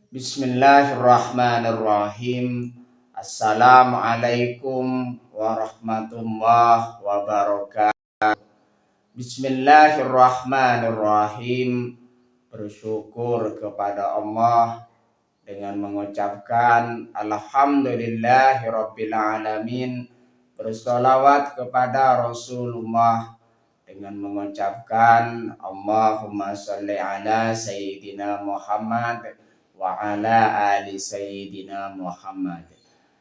Bismillahirrahmanirrahim. Assalamualaikum warahmatullahi wabarakatuh. Bismillahirrahmanirrahim. Bersyukur kepada Allah dengan mengucapkan Alhamdulillahirabbil alamin. Bersolawat kepada Rasulullah dengan mengucapkan Allahumma sholli ala Sayyidina Muhammad wa ala ali Sayyidina Muhammad.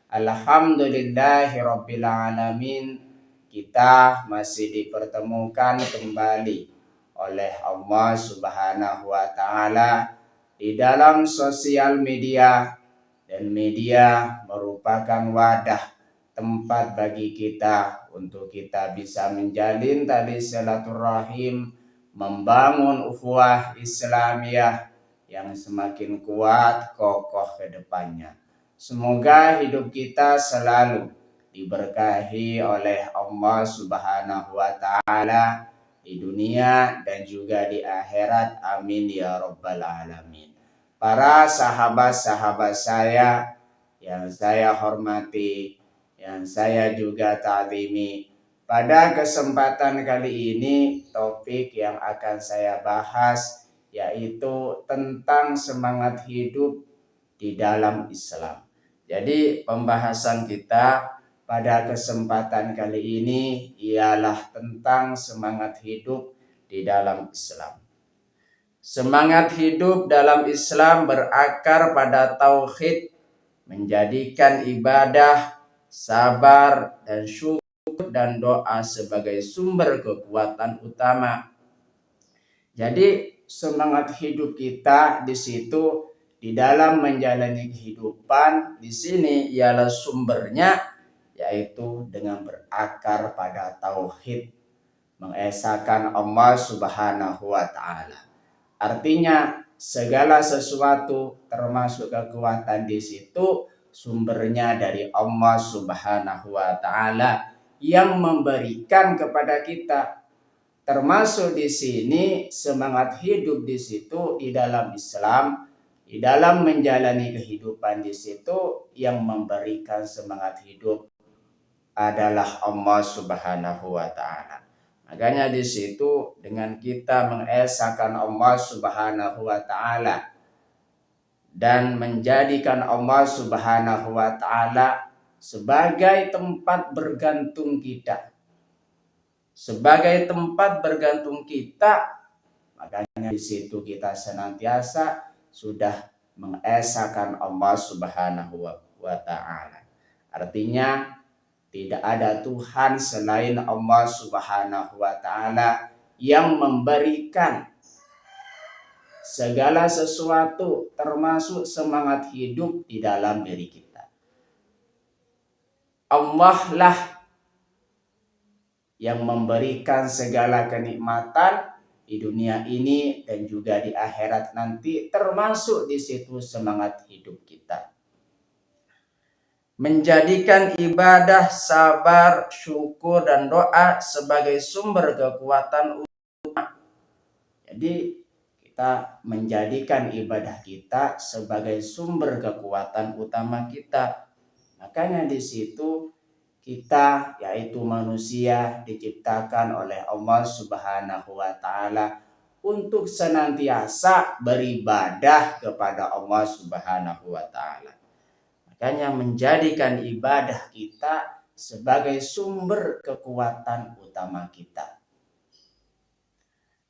Alhamdulillahirabbil alamin. Kita masih dipertemukan kembali oleh Allah Subhanahu wa taala di dalam sosial media, dan media merupakan wadah tempat bagi kita untuk kita bisa menjalin tali silaturahim, membangun ukhuwah Islamiyah yang semakin kuat kokoh ke depannya. Semoga hidup kita selalu diberkahi oleh Allah Subhanahu wa taala di dunia dan juga di akhirat. Amin ya rabbal alamin. Para sahabat-sahabat saya yang saya hormati, yang saya juga ta'zimi, pada kesempatan kali ini topik yang akan saya bahas yaitu tentang semangat hidup di dalam Islam. Jadi pembahasan kita pada kesempatan kali ini ialah tentang semangat hidup di dalam Islam. Semangat hidup dalam Islam berakar pada tauhid, menjadikan ibadah, sabar, dan syukur dan doa sebagai sumber kekuatan utama. Jadi semangat hidup kita di situ di dalam menjalani kehidupan di sini ialah sumbernya yaitu dengan berakar pada tauhid, mengesahkan Allah Subhanahu wa taala. Artinya segala sesuatu termasuk kekuatan di situ sumbernya dari Allah Subhanahu wa taala yang memberikan kepada kita. Termasuk di sini semangat hidup di situ di dalam Islam, di dalam menjalani kehidupan di situ yang memberikan semangat hidup adalah Allah Subhanahu wa taala. Makanya di situ dengan kita mengesahkan Allah Subhanahu wa taala dan menjadikan Allah Subhanahu wa taala sebagai tempat bergantung kita, sebagai tempat bergantung kita, makanya di situ kita senantiasa sudah mengesahkan Allah Subhanahu wa taala. Artinya tidak ada Tuhan selain Allah Subhanahu wa taala yang memberikan segala sesuatu termasuk semangat hidup di dalam diri kita. Allah lah yang memberikan segala kenikmatan di dunia ini dan juga di akhirat nanti, termasuk di situ semangat hidup kita. Menjadikan ibadah, sabar, syukur, dan doa sebagai sumber kekuatan utama. Jadi kita menjadikan ibadah kita sebagai sumber kekuatan utama kita. Makanya di situ kita yaitu manusia diciptakan oleh Allah Subhanahu wa taala untuk senantiasa beribadah kepada Allah Subhanahu wa taala. Makanya menjadikan ibadah kita sebagai sumber kekuatan utama kita.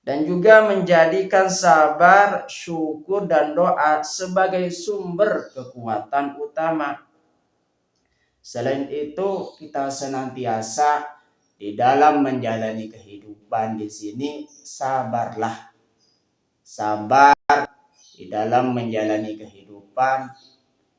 Dan juga menjadikan sabar, syukur, dan doa sebagai sumber kekuatan utama. Selain itu, kita senantiasa di dalam menjalani kehidupan di sini sabarlah. Sabar di dalam menjalani kehidupan,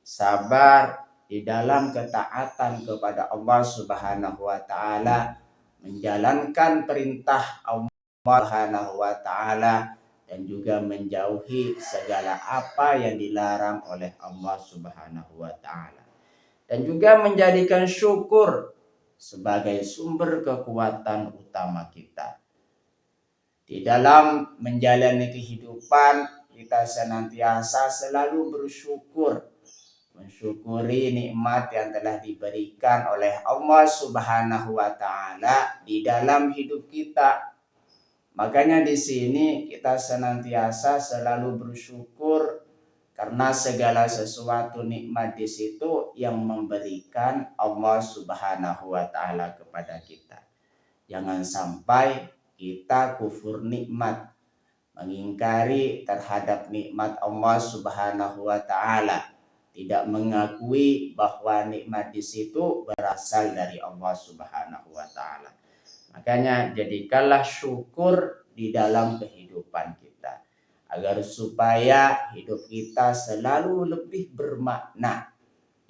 sabar di dalam ketaatan kepada Allah Subhanahu wa taala, menjalankan perintah Allah Subhanahu wa taala dan juga menjauhi segala apa yang dilarang oleh Allah Subhanahu wa taala. Dan juga menjadikan syukur sebagai sumber kekuatan utama kita di dalam menjalani kehidupan, kita senantiasa selalu bersyukur, mensyukuri nikmat yang telah diberikan oleh Allah Subhanahu wa taala di dalam hidup kita. Makanya di sini kita senantiasa selalu bersyukur karena segala sesuatu nikmat di situ yang memberikan Allah Subhanahu wa taala kepada kita. Jangan sampai kita kufur nikmat, mengingkari terhadap nikmat Allah Subhanahu wa taala, tidak mengakui bahwa nikmat di situ berasal dari Allah Subhanahu wa taala. Makanya jadikanlah syukur di dalam kehidupan kita agar supaya hidup kita selalu lebih bermakna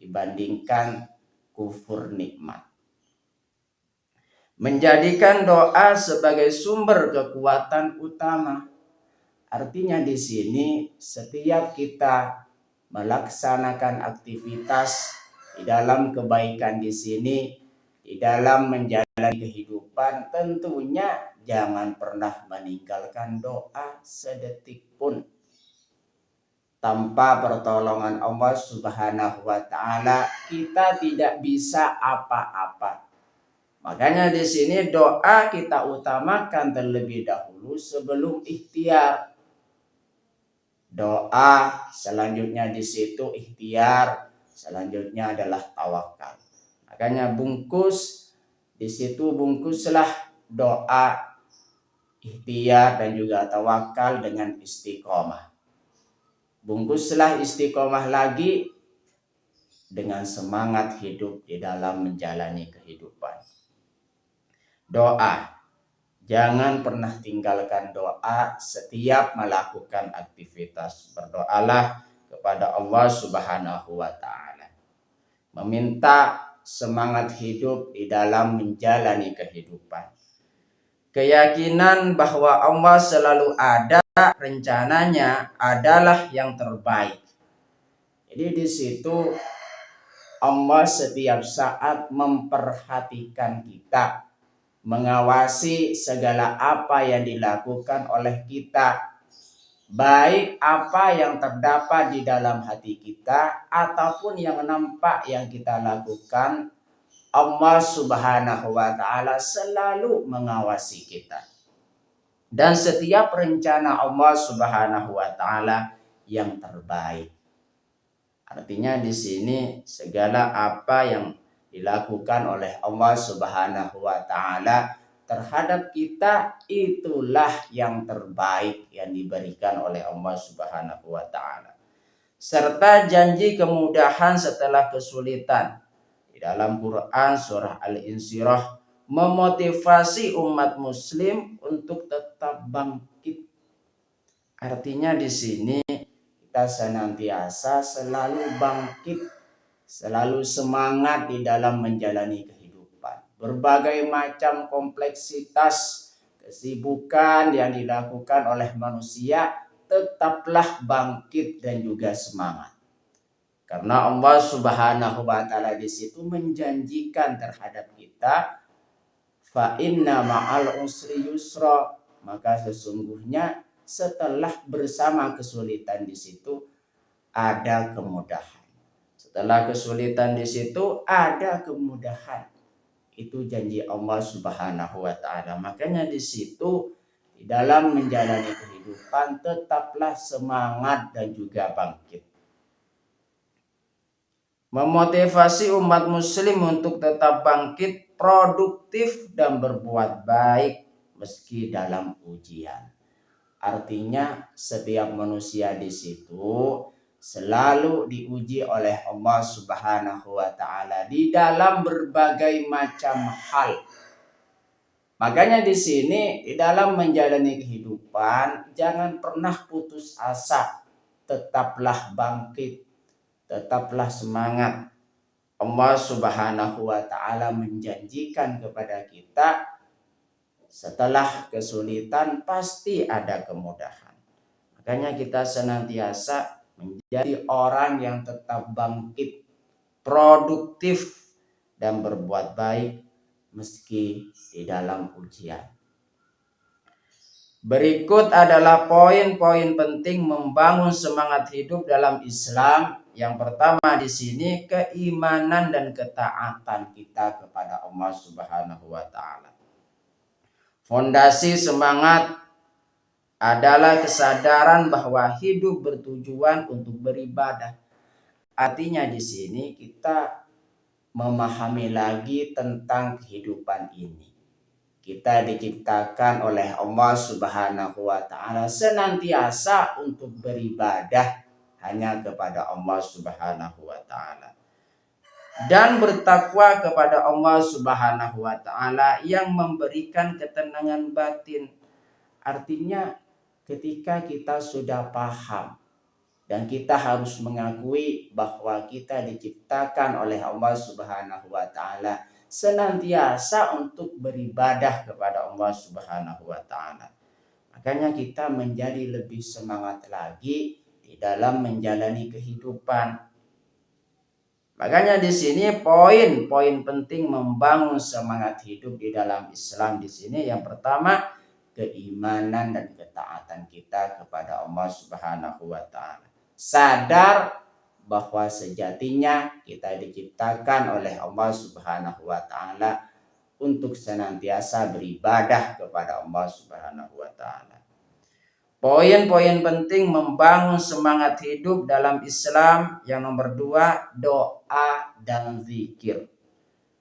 dibandingkan kufur nikmat. Menjadikan doa sebagai sumber kekuatan utama. Artinya di sini setiap kita melaksanakan aktivitas di dalam kebaikan di sini, di dalam menjalani kehidupan, tentunya jangan pernah meninggalkan doa sedetik pun. Tanpa pertolongan Allah Subhanahu wa taala, kita tidak bisa apa-apa. Makanya di sini doa kita utamakan terlebih dahulu sebelum ikhtiar. Doa selanjutnya di situ ikhtiar, selanjutnya adalah tawakal. Makanya di situ bungkuslah doa, ikhtiar dan juga tawakal dengan istiqomah. Bungkuslah istiqomah lagi dengan semangat hidup di dalam menjalani kehidupan. Doa, jangan pernah tinggalkan doa setiap melakukan aktivitas. Berdoalah kepada Allah Subhanahu wa taala. Meminta semangat hidup di dalam menjalani kehidupan. Keyakinan bahwa Allah selalu ada, rencananya adalah yang terbaik. Jadi di situ Allah setiap saat memperhatikan kita, mengawasi segala apa yang dilakukan oleh kita, baik apa yang terdapat di dalam hati kita ataupun yang nampak yang kita lakukan. Allah Subhanahu wa taala selalu mengawasi kita, dan setiap rencana Allah Subhanahu wa taala yang terbaik. Artinya di sini segala apa yang dilakukan oleh Allah Subhanahu wa taala terhadap kita itulah yang terbaik yang diberikan oleh Allah Subhanahu wa taala. Serta janji kemudahan setelah kesulitan. Di dalam Quran surah Al-Insyirah memotivasi umat muslim untuk tetap bangkit. Artinya di sini kita senantiasa selalu bangkit, selalu semangat di dalam menjalani kehidupan. Berbagai macam kompleksitas kesibukan yang dilakukan oleh manusia, tetaplah bangkit dan juga semangat. Karena Allah Subhanahu wa taala di situ menjanjikan terhadap kita, fa inna ma'al usri yusra, maka sesungguhnya setelah bersama kesulitan di situ ada kemudahan. Setelah kesulitan di situ ada kemudahan. Itu janji Allah Subhanahu wa taala. Makanya di situ di dalam menjalani kehidupan tetaplah semangat dan juga bangkit. Memotivasi umat muslim untuk tetap bangkit, produktif dan berbuat baik meski dalam ujian. Artinya setiap manusia di situ selalu diuji oleh Allah Subhanahu wa taala di dalam berbagai macam hal. Makanya di sini di dalam menjalani kehidupan jangan pernah putus asa, tetaplah bangkit, tetaplah semangat. Allah Subhanahu wa taala menjanjikan kepada kita setelah kesulitan pasti ada kemudahan. Makanya kita senantiasa menjadi orang yang tetap bangkit, produktif dan berbuat baik meski di dalam ujian. Berikut adalah poin-poin penting membangun semangat hidup dalam Islam. Yang pertama di sini keimanan dan ketaatan kita kepada Allah Subhanahu wa taala. Fondasi semangat adalah kesadaran bahwa hidup bertujuan untuk beribadah. Artinya di sini kita memahami lagi tentang kehidupan ini. Kita diciptakan oleh Allah Subhanahu wa taala senantiasa untuk beribadah hanya kepada Allah Subhanahu wa taala dan bertakwa kepada Allah Subhanahu wa taala yang memberikan ketenangan batin. Artinya ketika kita sudah paham dan kita harus mengakui bahwa kita diciptakan oleh Allah Subhanahu wa taala senantiasa untuk beribadah kepada Allah Subhanahu wa taala. Makanya kita menjadi lebih semangat lagi di dalam menjalani kehidupan. Makanya di sini poin-poin penting membangun semangat hidup di dalam Islam di sini yang pertama keimanan dan ketaatan kita kepada Allah Subhanahu wa taala. Sadar bahwa sejatinya kita diciptakan oleh Allah Subhanahu wa taala untuk senantiasa beribadah kepada Allah Subhanahu wa taala. Poin-poin penting membangun semangat hidup dalam Islam yang nomor 2, doa dan zikir.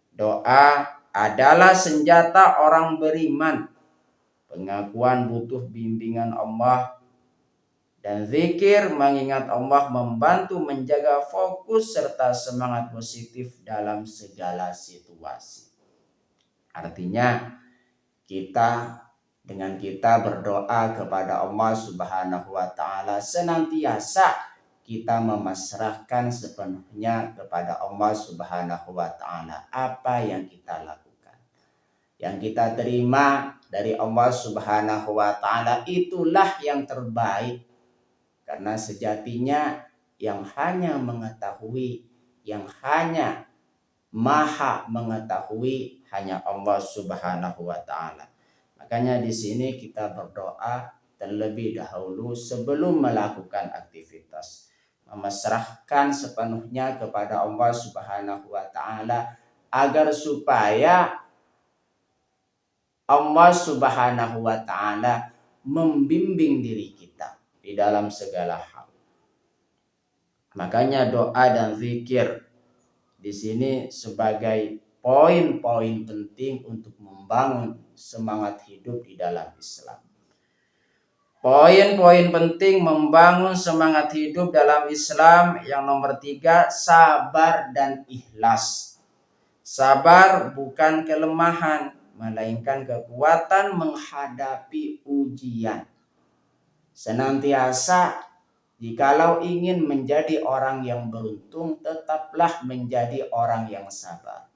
Doa adalah senjata orang beriman. Pengakuan butuh bimbingan Allah. Dan zikir mengingat Allah membantu menjaga fokus serta semangat positif dalam segala situasi. Artinya dengan kita berdoa kepada Allah Subhanahu wa taala senantiasa kita memasrahkan sepenuhnya kepada Allah Subhanahu wa taala apa yang kita lakukan. Yang kita terima dari Allah Subhanahu wa taala itulah yang terbaik. Karena sejatinya yang hanya mengetahui, yang hanya maha mengetahui hanya Allah Subhanahu wa taala. Makanya di sini kita berdoa terlebih dahulu sebelum melakukan aktivitas. Memasrahkan sepenuhnya kepada Allah Subhanahu wa taala agar supaya Allah Subhanahu wa taala membimbing diri kita di dalam segala hal. Makanya doa dan zikir di sini sebagai poin-poin penting untuk membangun semangat hidup di dalam Islam. Poin-poin penting membangun semangat hidup dalam Islam yang nomor 3, sabar dan ikhlas. Sabar bukan kelemahan, melainkan kekuatan menghadapi ujian. Senantiasa jikalau ingin menjadi orang yang beruntung, tetaplah menjadi orang yang sabar.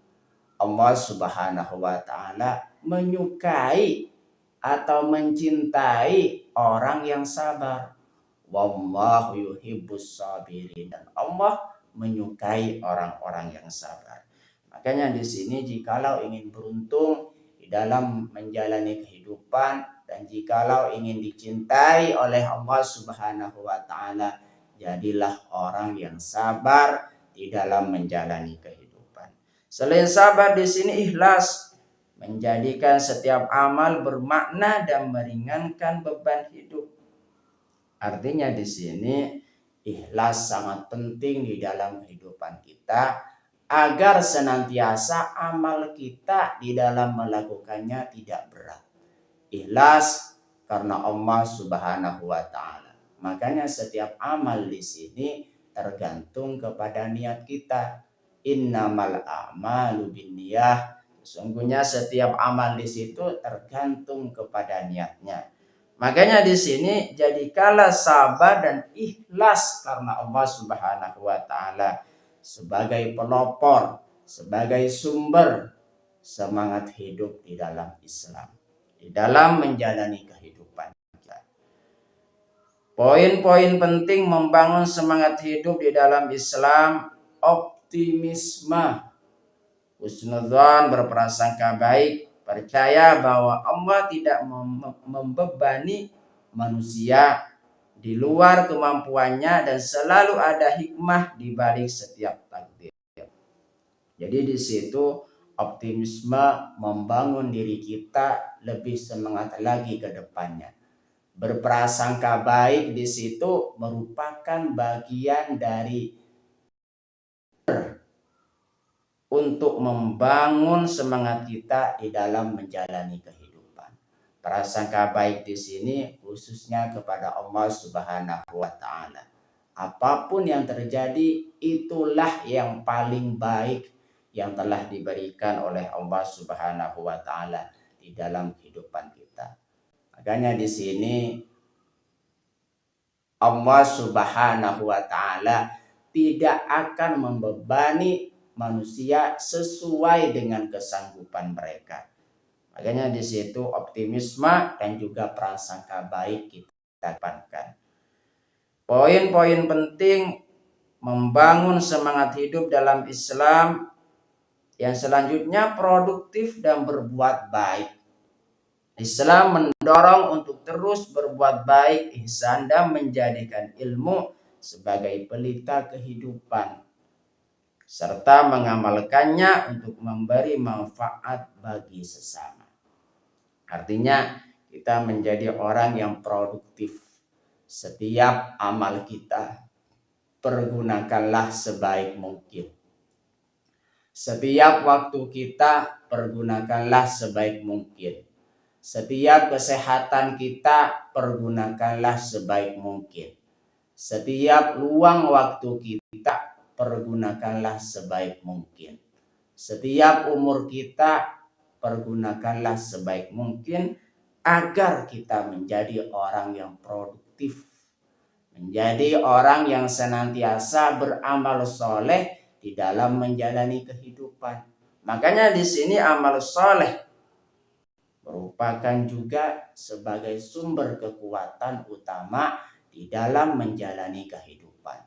Allah Subhanahu wa taala menyukai atau mencintai orang yang sabar. Wallahu yuhibbus sabirin, dan Allah menyukai orang-orang yang sabar. Makanya di sini jikalau ingin beruntung di dalam menjalani kehidupan dan jikalau ingin dicintai oleh Allah Subhanahu wa taala, jadilah orang yang sabar di dalam menjalani kehidupan. Selain sabar di sini ikhlas, menjadikan setiap amal bermakna dan meringankan beban hidup. Artinya di sini ikhlas sangat penting di dalam kehidupan kita agar senantiasa amal kita di dalam melakukannya tidak berat. Ikhlas karena Allah Subhanahu wa taala. Makanya setiap amal di sini tergantung kepada niat kita. Innamal a'malu binniyah. Sesungguhnya setiap amal di situ tergantung kepada niatnya. Makanya di sini jadikanlah sabar dan ikhlas karena Allah Subhanahu wa taala sebagai pelopor, sebagai sumber semangat hidup di dalam Islam, di dalam menjalani kehidupan kita. Poin-poin penting membangun semangat hidup di dalam Islam: optimisme, husnudzon, berprasangka baik, percaya bahwa Allah tidak membebani manusia di luar kemampuannya dan selalu ada hikmah di balik setiap takdir. Jadi di situ optimisme membangun diri kita lebih semangat lagi ke depannya. Berprasangka baik di situ merupakan bagian dari untuk membangun semangat kita di dalam menjalani kehidupan. Prasangka baik di sini khususnya kepada Allah Subhanahu wa taala. Apapun yang terjadi, itulah yang paling baik yang telah diberikan oleh Allah Subhanahu wa taala di dalam kehidupan kita. Makanya di sini Allah Subhanahu wa taala tidak akan membebani manusia sesuai dengan kesanggupan mereka. Makanya di situ optimisme dan juga prasangka baik kita dapatkan. Poin-poin penting membangun semangat hidup dalam Islam yang selanjutnya produktif dan berbuat baik. Islam mendorong untuk terus berbuat baik, ihsan, dan menjadikan ilmu sebagai pelita kehidupan serta mengamalkannya untuk memberi manfaat bagi sesama. Artinya kita menjadi orang yang produktif. Setiap amal kita pergunakanlah sebaik mungkin. Setiap waktu kita pergunakanlah sebaik mungkin. Setiap kesehatan kita pergunakanlah sebaik mungkin. Setiap luang waktu kita pergunakanlah sebaik mungkin. Setiap umur kita pergunakanlah sebaik mungkin agar kita menjadi orang yang produktif. Menjadi orang yang senantiasa beramal soleh di dalam menjalani kehidupan. Makanya di sini amal soleh merupakan juga sebagai sumber kekuatan utama di dalam menjalani kehidupan.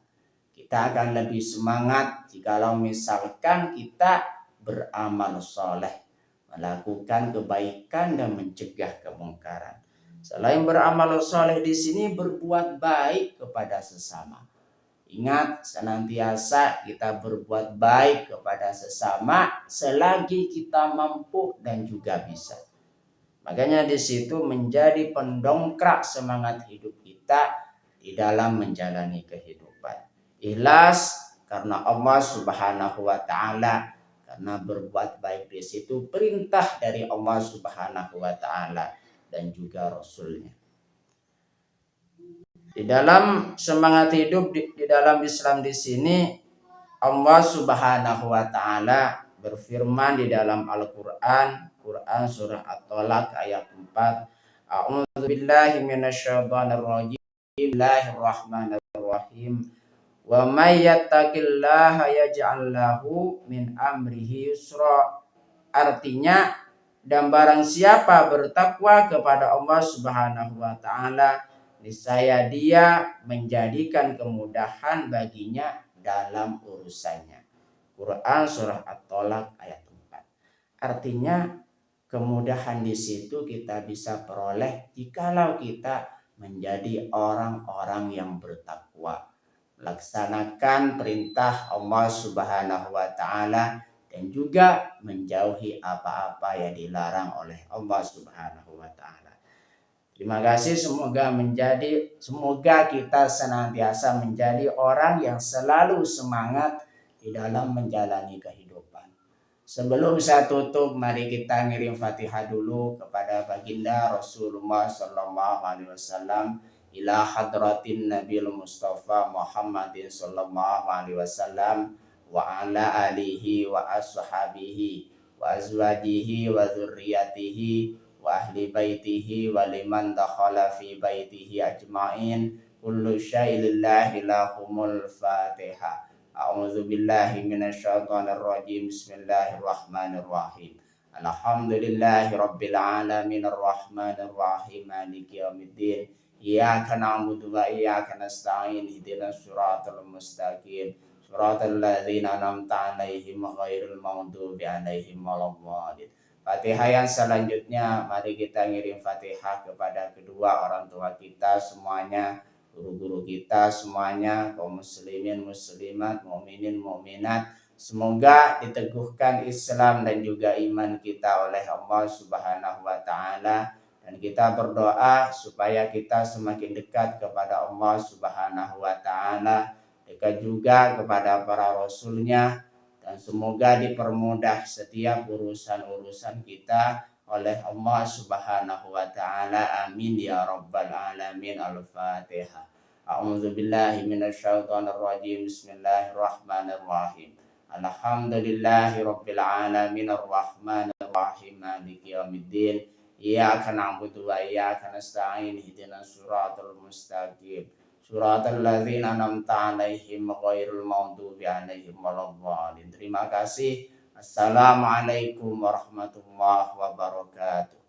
Kita akan lebih semangat jikalau misalkan kita beramal soleh, melakukan kebaikan dan mencegah kemungkaran. Selain beramal soleh di sini berbuat baik kepada sesama. Ingat, senantiasa kita berbuat baik kepada sesama selagi kita mampu dan juga bisa. Makanya di situ menjadi pendongkrak semangat hidup kita di dalam menjalani kehidupan. Ikhlas karena Allah Subhanahu wa taala, karena berbuat baik di situ perintah dari Allah Subhanahu wa taala dan juga Rasulnya. Di dalam semangat hidup di dalam Islam di sini Allah Subhanahu wa taala berfirman di dalam Al-Qur'an surah At-Tolak ayat 4. A'udzu billahi minasyaitonir rajim. Bismillahirrahmanirrahim. Wa may yattaqillaha yaj'al lahu min amrihi yusra. Artinya, dan barang siapa bertakwa kepada Allah Subhanahu wa taala, niscaya dia menjadikan kemudahan baginya dalam urusannya. Quran surah At-Tolak ayat 4. Artinya kemudahan di situ kita bisa peroleh jikalau kita menjadi orang-orang yang bertakwa, melaksanakan perintah Allah Subhanahu wa taala dan juga menjauhi apa-apa yang dilarang oleh Allah Subhanahu wa taala. Terima kasih, semoga kita senantiasa menjadi orang yang selalu semangat di dalam menjalani kehidupan. Sebelum saya tutup, mari kita ngirim Fatihah dulu kepada baginda Rasulullah sallallahu alaihi wasallam, ila hadratin Nabil Mustafa Muhammadin sallallahu alaihi wasallam wa ala alihi wa ashabihi wa azwajihi wa dzurriyyatihi wa ahli baitihi wa liman dakhala fi baitihi ajma'in. Kullu syai'in lillahi lahumul Fatihah. A'udzu billahi minasyaitonir rajim. Bismillahirrahmanirrahim. Alhamdulillahi rabbil alamin arrahmanir rahim maliki yaumiddin. Iyyaka na'budu wa iyyaka nasta'in. Ihdinas siratal mustaqim. Siratal ladzina an'amta 'alaihim ghairil maghdubi 'alaihim waladdallin. Fatihah yang selanjutnya, mari kita ngirim Fatihah kepada kedua orang tua kita semuanya, guru-guru kita semuanya, kaum muslimin muslimat, mukminin mukminat. Semoga diteguhkan Islam dan juga iman kita oleh Allah Subhanahu wa taala, dan kita berdoa supaya kita semakin dekat kepada Allah Subhanahu wa taala, dekat juga kepada para rasulnya, dan semoga dipermudah setiap urusan-urusan kita oleh Allah Subhanahu wa taala. Amin ya rabbal alamin. Al-Fatihah. A'udzu billahi minasyaitonir rajim. Bismillahirrahmanirrahim. Alhamdulillahi rabbil alamin arrahmanir rahim maliki yaumiddin. Iyyaka na'budu wa iyyaka nasta'in. Ihdinas siratal mustaqim. Suratul ladzina an'amta 'alaihim ghairil maghdubi 'alaihim waladdallin. Terima kasih. Assalamualaikum warahmatullahi wabarakatuh.